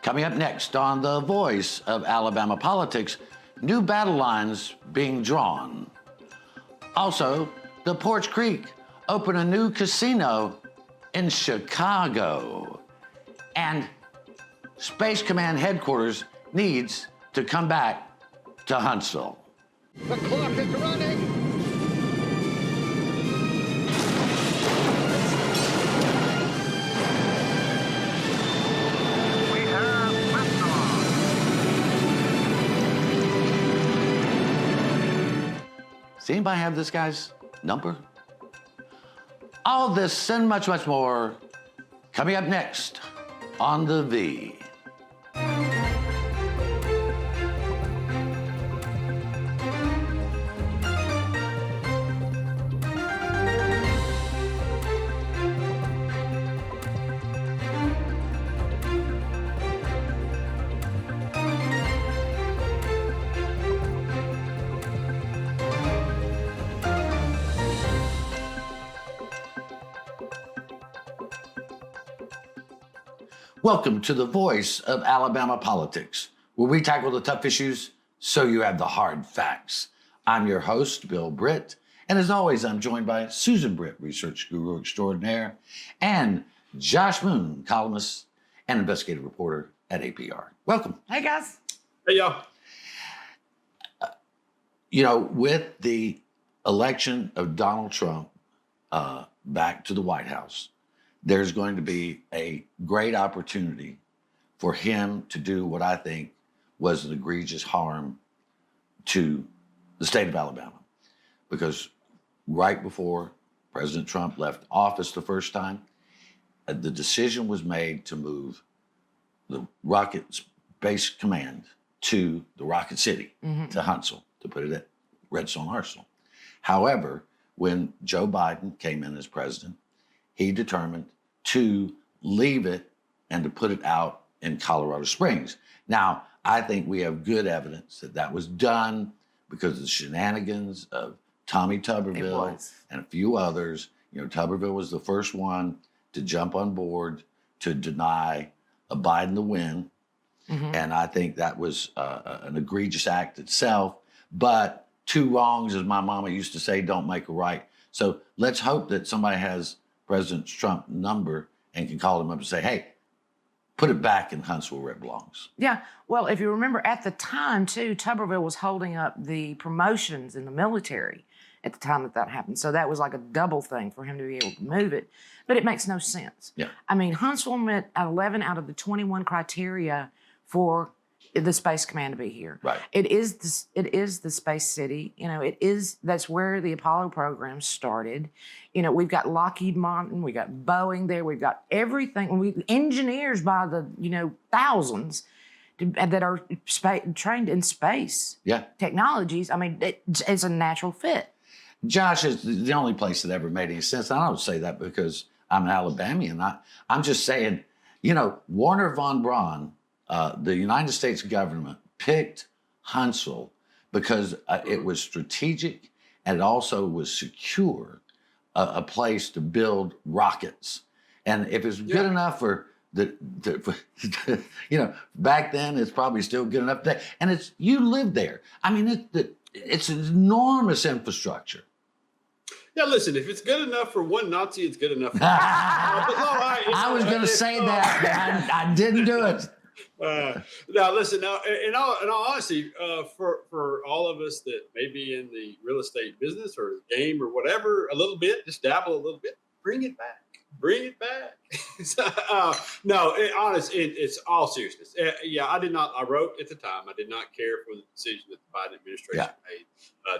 Coming up next on The Voice of Alabama Politics, new battle lines being drawn. Also, the Porch Creek open a new casino in Chicago. And Space Command headquarters needs to come back to Huntsville. The clock is running. Does anybody have this guy's number? All this and much, much more coming up next on The V. Welcome to The Voice of Alabama Politics, where we tackle the tough issues so you have the hard facts. I'm your host, Bill Britt, and as always, I'm joined by Susan Britt, research guru extraordinaire, and Josh Moon, columnist and investigative reporter at APR. Welcome. Hey, guys. Hey, y'all. With the election of Donald Trump back to the White House, there's going to be a great opportunity for him to do what I think was an egregious harm to the state of Alabama. Because right before President Trump left office the first time, the decision was made to move the Rocket Space Command to the Rocket City, to Huntsville, to put it at Redstone Arsenal. However, when Joe Biden came in as president, he determined to leave it and to put it out in Colorado Springs. Now, I think we have good evidence that that was done because of the shenanigans of Tommy Tuberville and a few others. Tuberville was the first one to jump on board to deny Biden the win. And I think that was an egregious act itself. But two wrongs, as my mama used to say, don't make a right. So let's hope that somebody has President Trump's number and can call him up and say, hey, put it back in Huntsville where it belongs. Yeah. Well, if you remember at the time, too, Tuberville was holding up the promotions in the military at the time that happened. So that was like a double thing for him to be able to move it. But it makes no sense. Yeah. I mean, Huntsville met 11 out of the 21 criteria for the Space Command to be here. Right. It is the space city. That's where the Apollo program started. We've got Lockheed Martin, we got Boeing there, we've got everything. We engineers by the thousands that are trained in space technologies. I mean, it's a natural fit. Josh is the only place that ever made any sense. I don't say that because I'm an Alabamian. I'm just saying, Warner von Braun, the United States government picked Huntsville because it was strategic and it also was secure, a place to build rockets. And if it's good enough for back then, it's probably still good enough today. And you live there. I mean, it's an enormous infrastructure. Yeah, listen, if it's good enough for one Nazi, it's good enough for I was going to say that, but I didn't do it. Now, listen. Now, in all honesty, for all of us that may be in the real estate business or game or whatever, a little bit, just dabble a little bit, bring it back. Bring it back. No, it's all seriousness. I did not. I wrote at the time. I did not care for the decision that the Biden administration made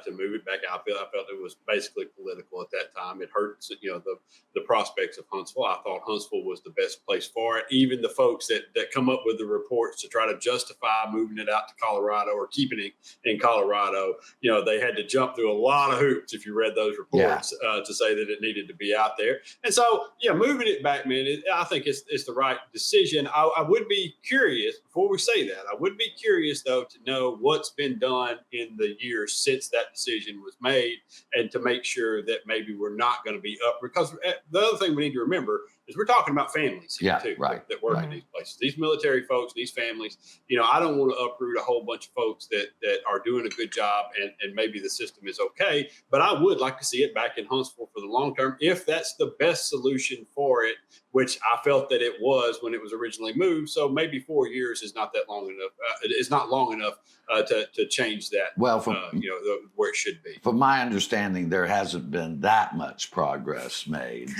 to move it back out. I felt it was basically political at that time. It hurts, the prospects of Huntsville. I thought Huntsville was the best place for it. Even the folks that come up with the reports to try to justify moving it out to Colorado or keeping it in Colorado, they had to jump through a lot of hoops. If you read those reports, to say that it needed to be out there, and so moving it back, man, I think it's the right decision. I would be curious, before we say that, I would be curious, though, to know what's been done in the years since that decision was made and to make sure that maybe we're not going to be up. Because the other thing we need to remember, is we're talking about families here Yeah, too, right, that work right. in these places. These military folks, these families. I don't want to uproot a whole bunch of folks that are doing a good job, and maybe the system is okay. But I would like to see it back in Huntsville for the long term, if that's the best solution for it, which I felt that it was when it was originally moved. So maybe 4 years is not that long enough. It's not long enough to change that. Well, Where it should be. from my understanding, there hasn't been that much progress made.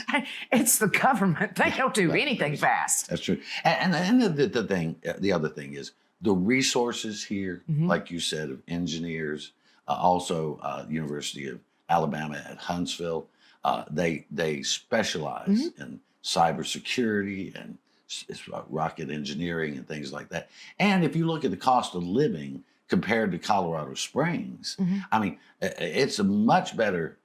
It's the government. They don't do anything fast. That's true. And the other thing is the resources here, like you said, of engineers, also University of Alabama at Huntsville, they specialize in cybersecurity and rocket engineering and things like that. And if you look at the cost of living compared to Colorado Springs, I mean, it's a much better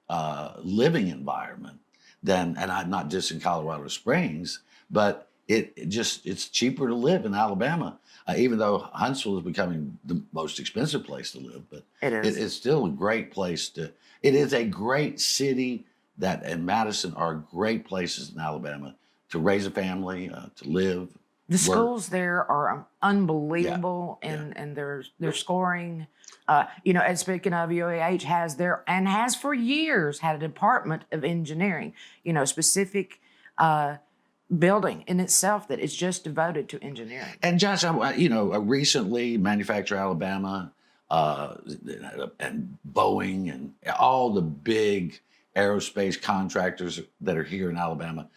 living environment than, and not just in Colorado Springs, but it's cheaper to live in Alabama, even though Huntsville is becoming the most expensive place to live. But It is. it's still a great place to. It is a great city and Madison are great places in Alabama to raise a family, to live. The schools there are unbelievable, Yeah. and they're scoring. And speaking of, UAH has for years had a department of engineering. Specific building in itself that is just devoted to engineering. And Josh, recently Manufacture Alabama and Boeing and all the big aerospace contractors that are here in Alabama.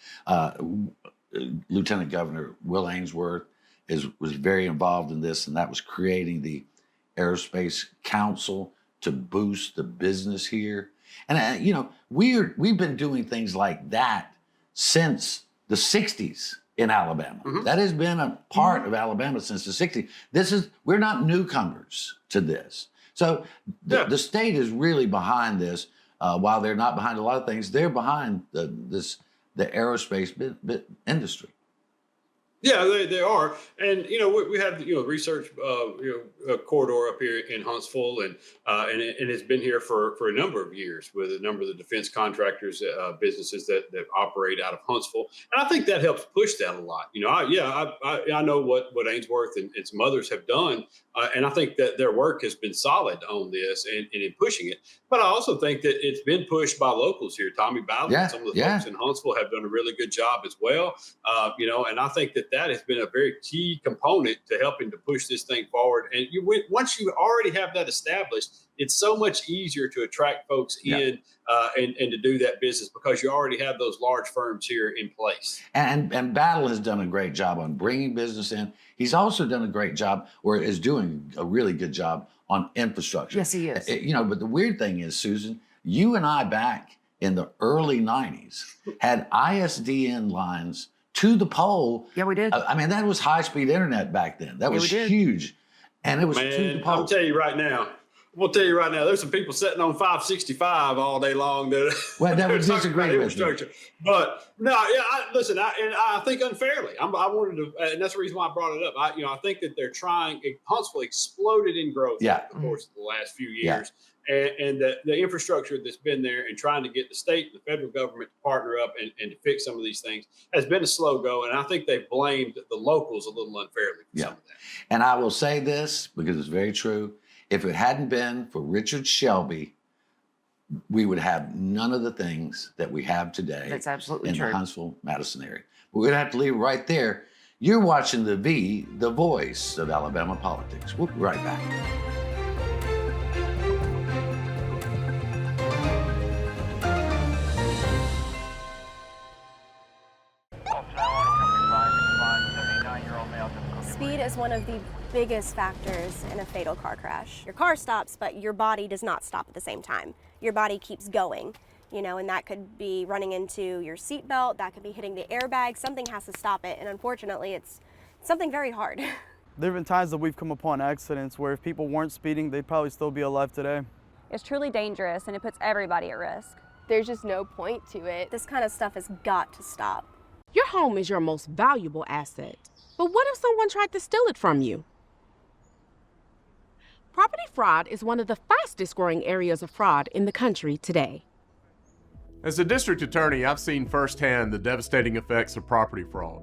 Lieutenant Governor Will Ainsworth was very involved in this, and that was creating the Aerospace Council to boost the business here. And we've been doing things like that since the 60s in Alabama. That has been a part of Alabama since the 60s. We're not newcomers to this. So the state is really behind this. While they're not behind a lot of things, they're behind the aerospace industry. Yeah, they are, and we have research corridor up here in Huntsville, and it's been here for a number of years with a number of the defense contractors, businesses that operate out of Huntsville, and I think that helps push that a lot. I know what Ainsworth and some others have done, and I think that their work has been solid on this and in pushing it. But I also think that it's been pushed by locals here. Tommy Bowden and some of the folks in Huntsville have done a really good job as well. And I think that has been a very key component to helping to push this thing forward. And once you already have that established, it's so much easier to attract folks in and to do that business because you already have those large firms here in place. And Battle has done a great job on bringing business in. He's also done a great job, or is doing a really good job on infrastructure. Yes, he is. But the weird thing is, Susan, you and I back in the early 90s had ISDN lines to the pole. Yeah, we did. I mean, that was high-speed internet back then. That was huge. And it was to the pole. I'll tell you right now, there's some people sitting on 565 all day long that would disagree with infrastructure. But no, I think unfairly. I wanted to, and that's the reason why I brought it up. I think that they're trying. Huntsville exploded in growth over the course of the last few years. And the infrastructure that's been there and trying to get the state and the federal government to partner up and to fix some of these things has been a slow go. And I think they've blamed the locals a little unfairly for some of that. And I will say this because it's very true. If it hadn't been for Richard Shelby, we would have none of the things that we have today. That's absolutely in true. the Huntsville, Madison area. We're going to have to leave it right there. You're watching the voice of Alabama politics. We'll be right back. Speed is one of the biggest factors in a fatal car crash. Your car stops, but your body does not stop at the same time. Your body keeps going, and that could be running into your seatbelt, that could be hitting the airbag. Something has to stop it, and unfortunately, it's something very hard. There have been times that we've come upon accidents where if people weren't speeding, they'd probably still be alive today. It's truly dangerous, and it puts everybody at risk. There's just no point to it. This kind of stuff has got to stop. Your home is your most valuable asset. But what if someone tried to steal it from you? Property fraud is one of the fastest growing areas of fraud in the country today. As a district attorney, I've seen firsthand the devastating effects of property fraud.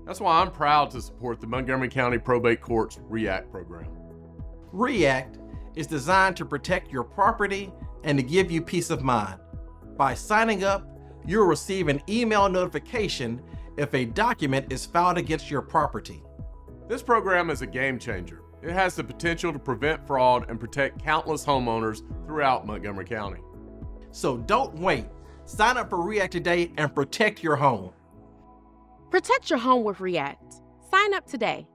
That's why I'm proud to support the Montgomery County Probate Court's REACT program. REACT is designed to protect your property and to give you peace of mind. By signing up, you'll receive an email notification if a document is filed against your property. This program is a game changer. It has the potential to prevent fraud and protect countless homeowners throughout Montgomery County. So don't wait. Sign up for REACT today and protect your home. Protect your home with REACT. Sign up today.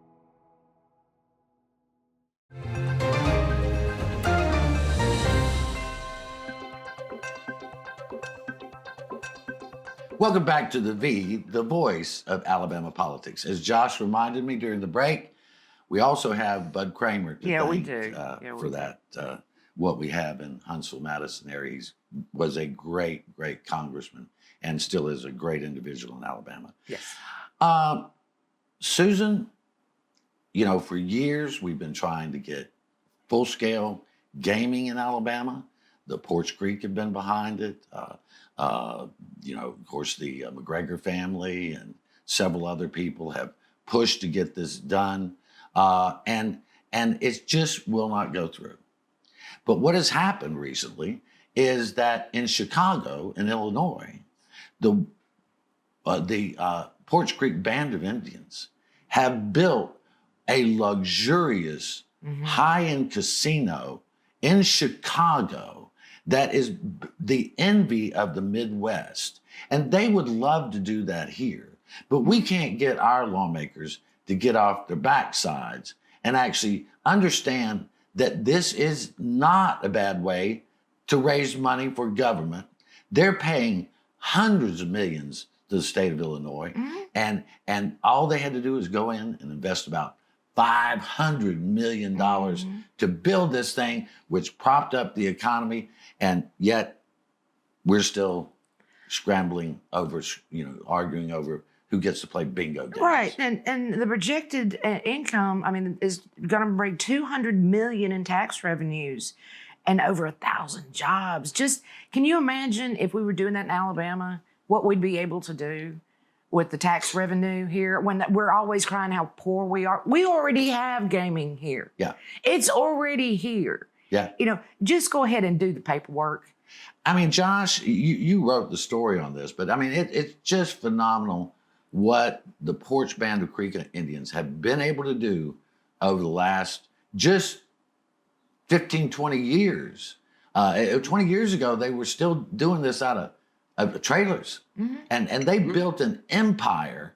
Welcome back to the voice of Alabama politics. As Josh reminded me during the break, we also have Bud Kramer to Yeah, we thank do. Yeah, for we do. that. What we have in Huntsville, Madison area. He was a great congressman and still is a great individual in Alabama. Yes. Susan, for years we've been trying to get full-scale gaming in Alabama. The Porch Creek have been behind it. Of course, the McGregor family and several other people have pushed to get this done, and it just will not go through. But what has happened recently is that in Chicago, in Illinois, the Porch Creek Band of Indians have built a luxurious high-end casino in Chicago that is the envy of the Midwest. And they would love to do that here. But we can't get our lawmakers to get off their backsides and actually understand that this is not a bad way to raise money for government. They're paying hundreds of millions to the state of Illinois. And all they had to do is go in and invest about $500 million to build this thing, which propped up the economy. And yet we're still scrambling over, arguing over who gets to play bingo games. Right, and the projected income, is going to bring $200 million in tax revenues and over 1,000 jobs. Just, can you imagine if we were doing that in Alabama, what we'd be able to do with the tax revenue here when we're always crying how poor we are? We already have gaming here. Yeah. It's already here. Yeah. Just go ahead and do the paperwork. Josh, you wrote the story on this, but it's just phenomenal what the Porch Band of Creek Indians have been able to do over the last just 15, 20 years. 20 years ago, they were still doing this out of trailers. And they built an empire.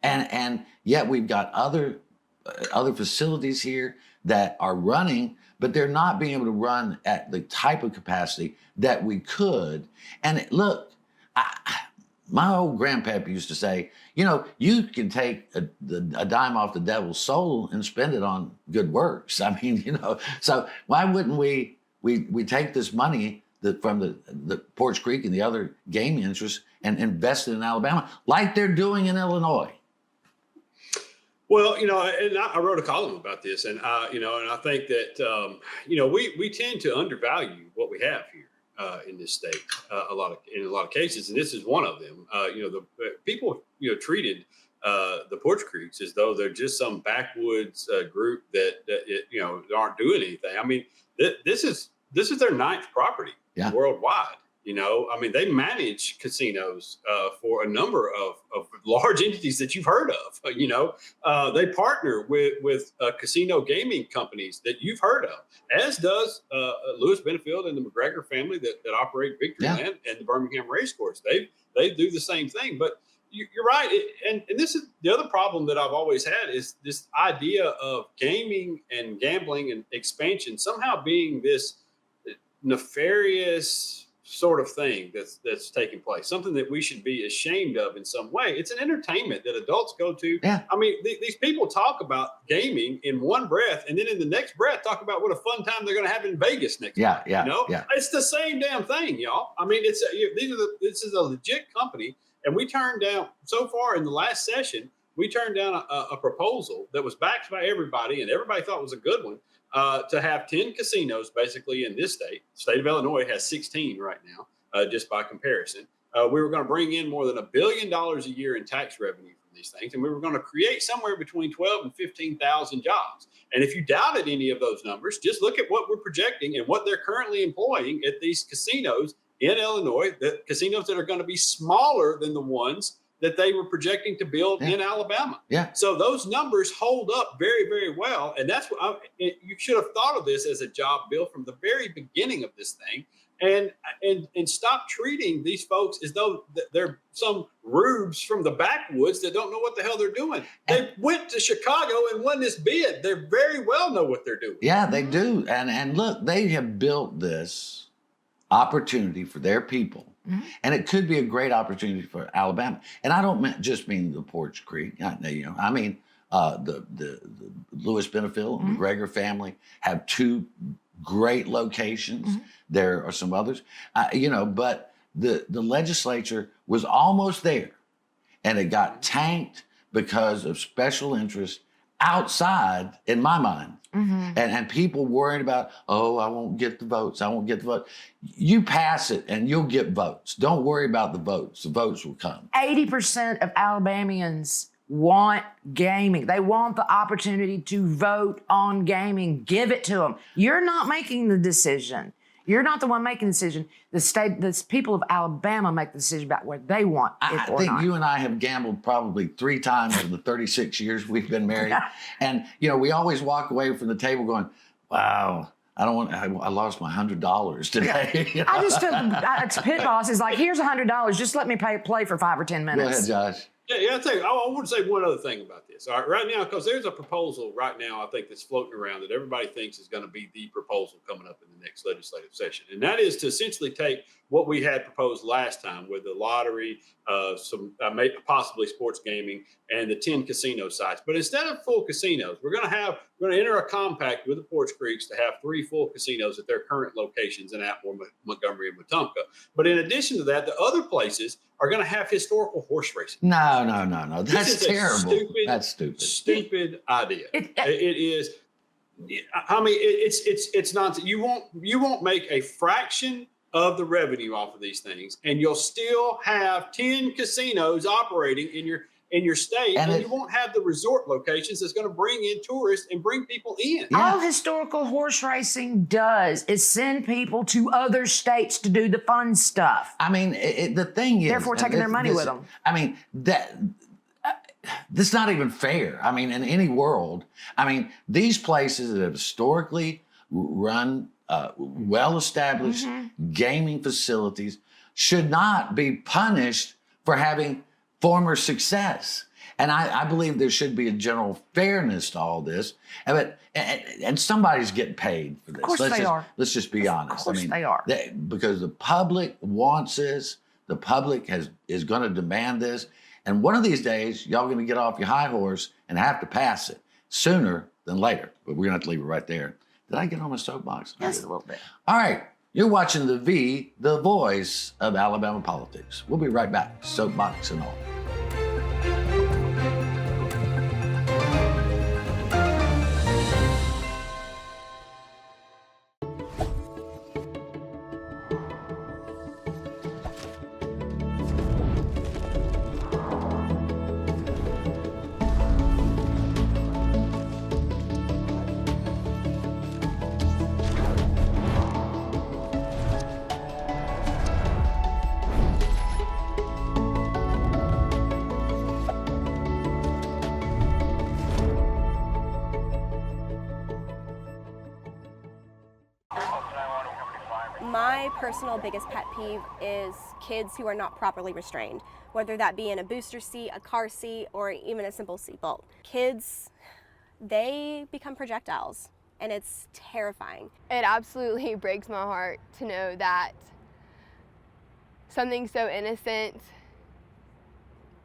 And yet we've got other facilities here that are running, but they're not being able to run at the type of capacity that we could. And look, my old grandpap used to say, you can take a dime off the devil's soul and spend it on good works. So why wouldn't we take this money from the Porch Creek and the other gaming interests and invest it in Alabama like they're doing in Illinois? Well, and I wrote a column about this, and I think that we tend to undervalue what we have here in this state in a lot of cases, and this is one of them. The people treated the Porch Creeks as though they're just some backwoods group that aren't doing anything. This is their ninth property worldwide. They manage casinos for a number of large entities that you've heard of. They partner with casino gaming companies that you've heard of, as does Lewis Benefield and the McGregor family that operate Victoryland and the Birmingham Racecourse. They do the same thing. But you're right. And this is the other problem that I've always had is this idea of gaming and gambling and expansion somehow being this nefarious sort of thing that's taking place, something that we should be ashamed of in some way. It's an entertainment that adults go to. Yeah. These people talk about gaming in one breath, and then in the next breath talk about what a fun time they're going to have in Vegas next month. Yeah. It's the same damn thing, y'all. This is a legit company, and we turned down so far in the last session. We turned down a proposal that was backed by everybody, and everybody thought was a good one. To have 10 casinos basically in this state. The state of Illinois has 16 right now. just by comparison. We were going to bring in more than $1 billion a year in tax revenue from these things, and we were going to create somewhere between 12 and 15,000 jobs. And if you doubted any of those numbers, just look at what we're projecting and what they're currently employing at these casinos in Illinois, the casinos that are going to be smaller than the ones that they were projecting to build in Alabama. So those numbers hold up very, very well. And that's what you should have thought of this as a job bill from the very beginning of this thing. And stop treating these folks as though they're some rubes from the backwoods that don't know what the hell they're doing. They went to Chicago and won this bid. They very well know what they're doing. Yeah, they do. And look, they have built this opportunity for their people. And it could be a great opportunity for Alabama. And I don't just mean the Porch Creek. I mean the Lewis Benefield and the Greger family have two great locations. There are some others, but the legislature was almost there, and it got tanked because of special interests outside, in my mind. And people worried about, oh, I won't get the votes. I won't get the vote. You pass it and you'll get votes. Don't worry about the votes. The votes will come. 80% of Alabamians want gaming. They want the opportunity to vote on gaming. Give it to them. You're not making the decision. You're not the one making the decision. The people of Alabama make the decision about what they want. I think you and I have gambled probably 3 times in the 36 years we've been married. And, we always walk away from the table going, wow, I lost my $100 today. I just took Pit Boss is like, here's $100. Just let me play for 5 or 10 minutes. Go ahead, Josh. Yeah, I'll tell you, I want to say one other thing about this. All right, right now, because there's a proposal right now, I think, that's floating around that everybody thinks is going to be the proposal coming up in the next legislative session. And that is to essentially take what we had proposed last time with the lottery, possibly sports gaming, and the 10 casino sites. But instead of full casinos, we're going to enter a compact with the Porch Creeks to have 3 full casinos at their current locations in Atmore, Montgomery, and Wetumpka. But in addition to that, the other places are going to have historical horse racing. No. That's terrible. That's stupid. Stupid idea. It is. I mean, it's nonsense. You won't make a fraction of the revenue off of these things, and you'll still have 10 casinos operating in your state, and you won't have the resort locations that's going to bring in tourists and bring people in. All historical horse racing does is send people to other states to do the fun stuff. I mean, the thing is, therefore taking their money with them. I mean, that's not even fair. I mean, in any world, these places that have historically run well-established gaming facilities should not be punished for having former success. And I believe there should be a general fairness to all this. And somebody's getting paid for this. Of course they are. Let's just be honest. Of course they are. Because the public wants this. The public is going to demand this. And one of these days, y'all going to get off your high horse and have to pass it sooner than later. But we're going to have to leave it right there. Did I get on my soapbox? Just a little bit. All right. You're watching the voice of Alabama politics. We'll be right back. Soapbox and all. My personal biggest pet peeve is kids who are not properly restrained, whether that be in a booster seat, a car seat, or even a simple seatbelt. Kids, they become projectiles, and it's terrifying. It absolutely breaks my heart to know that something so innocent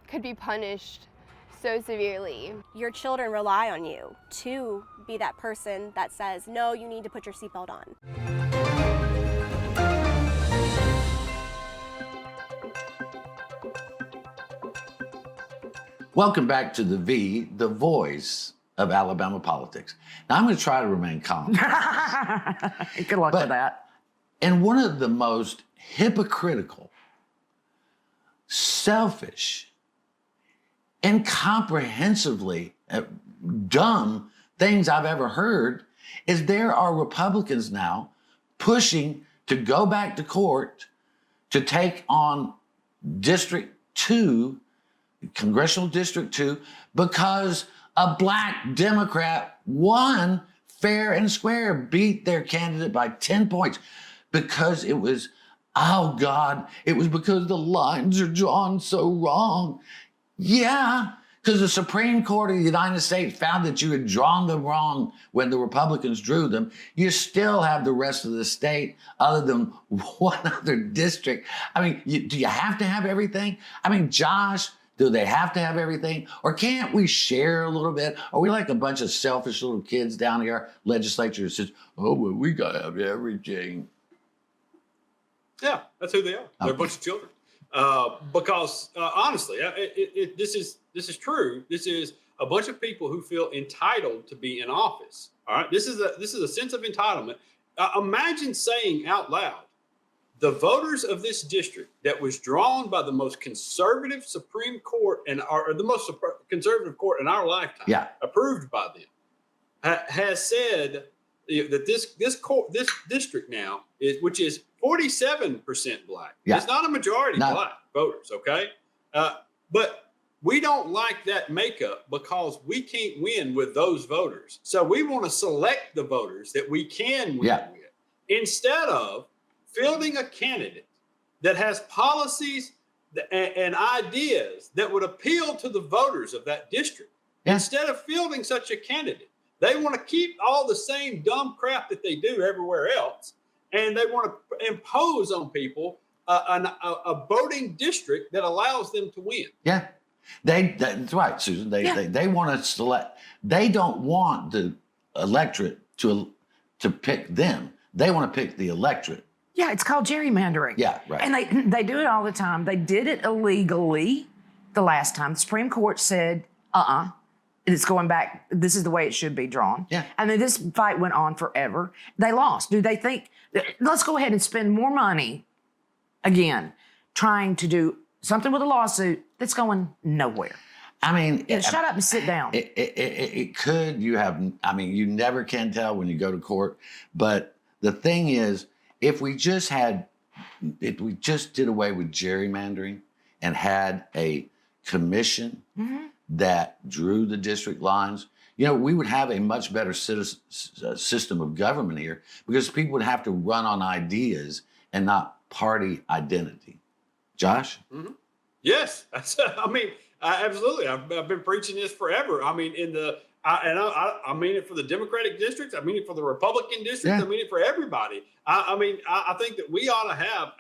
could be punished so severely. Your children rely on you to be that person that says, no, you need to put your seatbelt on. Welcome back to the voice of Alabama politics. Now, I'm going to try to remain calm. Good luck with that. And one of the most hypocritical, selfish, incomprehensively dumb things I've ever heard is there are Republicans now pushing to go back to court to take on District 2, Congressional District 2, because a black Democrat won fair and square, beat their candidate by 10 points because it was, oh God, it was because the lines are drawn so wrong. Yeah, because the Supreme Court of the United States found that you had drawn them wrong when the Republicans drew them. You still have the rest of the state other than one other district. I mean, do you have to have everything? I mean, Josh, do they have to have everything? Or can't we share a little bit? Are we like a bunch of selfish little kids down here, legislature that says, oh, well, we got to have everything? Yeah, that's who they are. They're a bunch of children. Because honestly, this is true. This is a bunch of people who feel entitled to be in office. All right, this is a sense of entitlement. Imagine saying out loud, the voters of this district that was drawn by the most conservative Supreme Court or the most conservative court in our lifetime, approved by them, has said that this district now which is 47% black. It's not a majority black voters, okay? But we don't like that makeup because we can't win with those voters. So we want to select the voters that we can win with instead of fielding a candidate that has policies and ideas that would appeal to the voters of that district. Instead of fielding such a candidate, they want to keep all the same dumb crap that they do everywhere else. And they want to impose on people a voting district that allows them to win. Yeah, that's right, Susan. They want to select. They don't want the electorate to pick them. They want to pick the electorate. Yeah, it's called gerrymandering. Yeah, right. And they do it all the time. They did it illegally the last time. The Supreme Court said, it's going back. This is the way it should be drawn. Yeah. And then this fight went on forever. They lost. Do they think, let's go ahead and spend more money again, trying to do something with a lawsuit that's going nowhere? I mean, shut up and sit down. It could. You never can tell when you go to court. But the thing is, if we just did away with gerrymandering and had a commission that drew the district lines, we would have a much better system of government here because people would have to run on ideas and not party identity. Josh? Mm-hmm. Yes, absolutely. I've been preaching this forever. I mean, I mean it for the Democratic districts. I mean it for the Republican districts. I mean it for everybody. I think that we ought to have,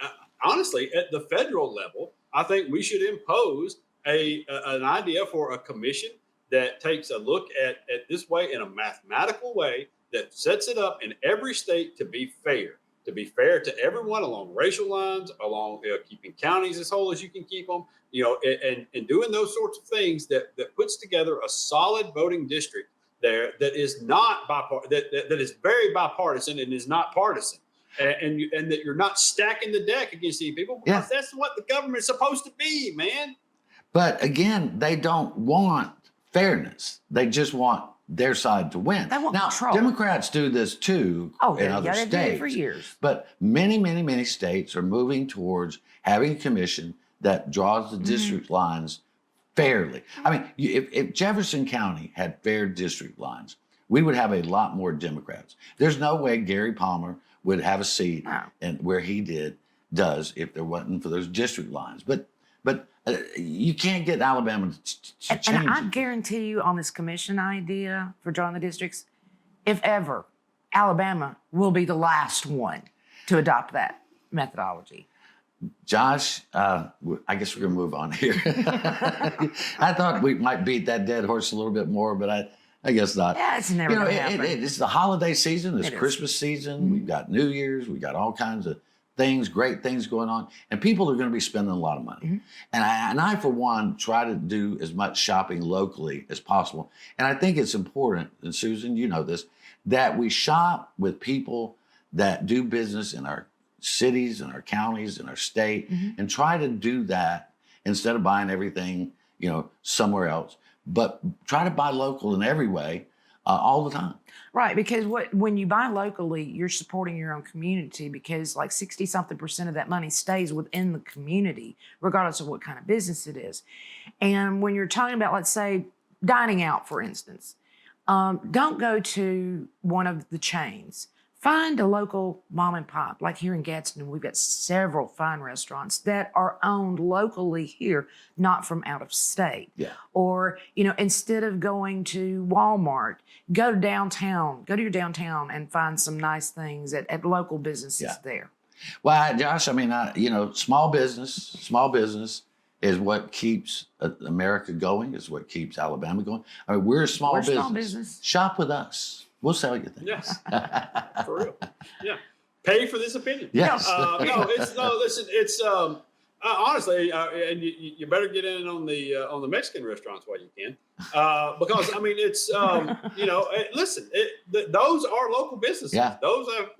honestly, at the federal level, I think we should impose an idea for a commission that takes a look at this way in a mathematical way that sets it up in every state to be fair to everyone along racial lines, along keeping counties as whole as you can keep them, and doing those sorts of things that puts together a solid voting district there that is not that is very bipartisan and is not partisan. And that you're not stacking the deck against these people because that's what the government is supposed to be, man. But again, they don't want fairness. They just want their side to win. They want now, control. Democrats do this too in other states. They've done it for years. But many, many, many states are moving towards having a commission that draws the district lines fairly. I mean, if Jefferson County had fair district lines, we would have a lot more Democrats. There's no way Gary Palmer would have a seat and where he does if there wasn't for those district lines. But you can't get Alabama to change And I it. guarantee you on this commission idea for drawing the districts, if ever, Alabama will be the last one to adopt that methodology. Josh, I guess we're going to move on here. I thought we might beat that dead horse a little bit more, but I guess not. Yeah, it's never going to happen. It's the holiday season. It's Christmas season. We've got New Year's. We've got all kinds of things, great things going on. And people are going to be spending a lot of money. And I, for one, try to do as much shopping locally as possible. And I think it's important, and Susan, you know this, that we shop with people that do business in our cities and our counties and our state, and try to do that instead of buying everything, somewhere else. But try to buy local in every way, all the time. Right, because when you buy locally, you're supporting your own community, because like 60-something% of that money stays within the community, regardless of what kind of business it is. And when you're talking about, let's say, dining out, for instance, don't go to one of the chains. Find a local mom and pop. Like here in Gadsden, we've got several fine restaurants that are owned locally here, not from out of state. Yeah. Or, instead of going to Walmart, go to downtown. Go to your downtown and find some nice things at local businesses there. Well, Josh, I mean, small business is what keeps America going, is what keeps Alabama going. I mean, we're a small business. Shop with us. We'll sell you things. Yes, for real. Yeah, pay for this opinion. Yes. Listen. It's honestly, and you better get in on the Mexican restaurants while you can, because I mean it's listen, those are local businesses. Yeah. Those are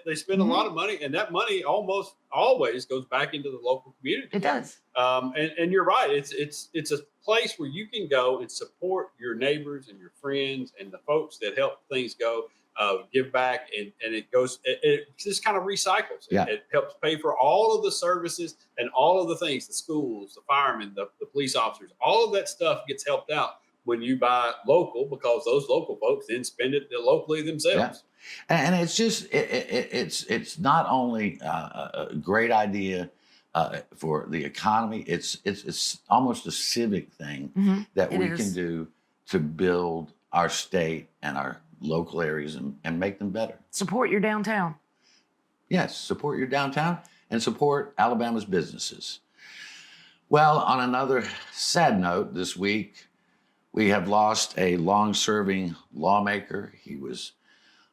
they spend a lot of money, and that money almost always goes back into the local community. It does. And you're right. It's a place where you can go and support your neighbors and your friends and the folks that help things go, give back, and it goes. It just kind of recycles. Yeah. It helps pay for all of the services and all of the things, the schools, the firemen, the police officers, all of that stuff gets helped out when you buy local, because those local folks then spend it locally themselves. Yeah. And it's just it's not only a great idea for the economy. It's almost a civic thing that we can do to build our state and our local areas and make them better. Support your downtown. Yes, support your downtown and support Alabama's businesses. Well, on another sad note, this week we have lost a long-serving lawmaker. He was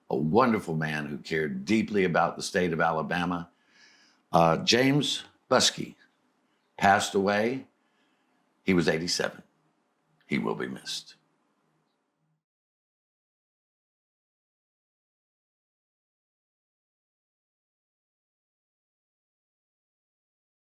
a wonderful man who cared deeply about the state of Alabama. James Buskey passed away. He was 87. He will be missed.